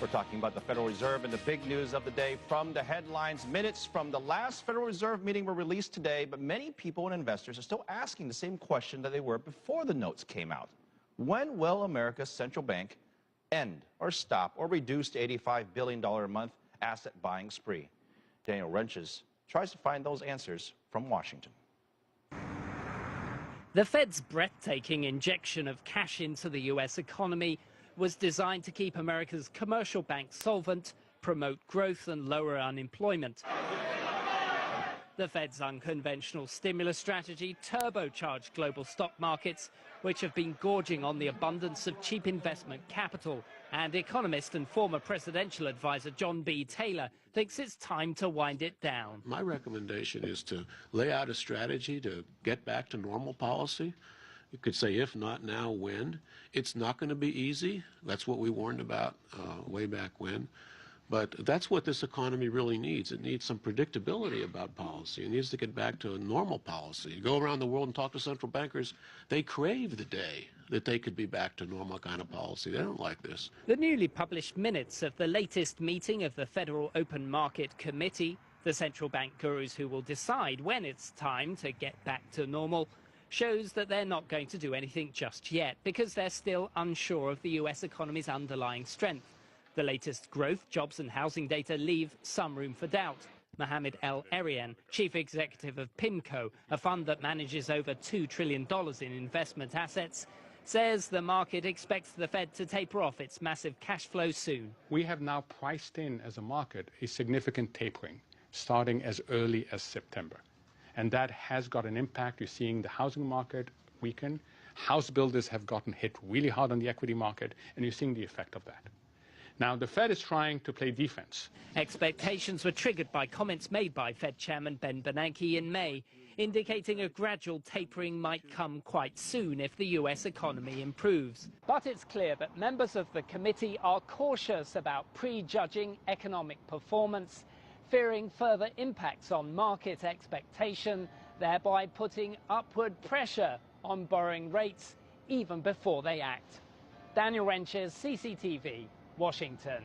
We're talking about the Federal Reserve and the big news of the day from the headlines. Minutes from the last Federal Reserve meeting were released today, but many people and investors are still asking the same question that they were before the notes came out. When will America's central bank end or stop or reduce the $85 billion a month asset buying spree? Daniel Wrenches tries to find those answers from Washington. The Fed's breathtaking injection of cash into the U.S. economy was designed to keep America's commercial banks solvent, promote growth and lower unemployment. The Fed's unconventional stimulus strategy turbocharged global stock markets, which have been gorging on the abundance of cheap investment capital. And economist and former presidential advisor John B. Taylor thinks it's time to wind it down. My recommendation is to lay out a strategy to get back to normal policy. You could say, if not now, when? It's not going to be easy. That's what we warned about way back when. But that's what this economy really needs. It needs some predictability about policy. It needs to get back to a normal policy. You go around the world and talk to central bankers, they crave the day that they could be back to normal kind of policy. They don't like this. The newly published minutes of the latest meeting of the Federal Open Market Committee, the central bank gurus who will decide when it's time to get back to normal, shows that they're not going to do anything just yet because they're still unsure of the U.S. economy's underlying strength. The latest growth, jobs and housing data leave some room for doubt. Mohamed El-Erian, chief executive of PIMCO, a fund that manages over $2 trillion in investment assets, says the market expects the Fed to taper off its massive cash flow soon. We have now priced in as a market a significant tapering, starting as early as September. And that has got an impact. You're seeing the housing market weaken. House builders have gotten hit really hard on the equity market, and you're seeing the effect of that. Now, the Fed is trying to play defense. Expectations were triggered by comments made by Fed Chairman Ben Bernanke in May, indicating a gradual tapering might come quite soon if the U.S. economy improves. But it's clear that members of the committee are cautious about prejudging economic performance, fearing further impacts on market expectation, thereby putting upward pressure on borrowing rates even before they act. Daniel Wrenches, CCTV, Washington.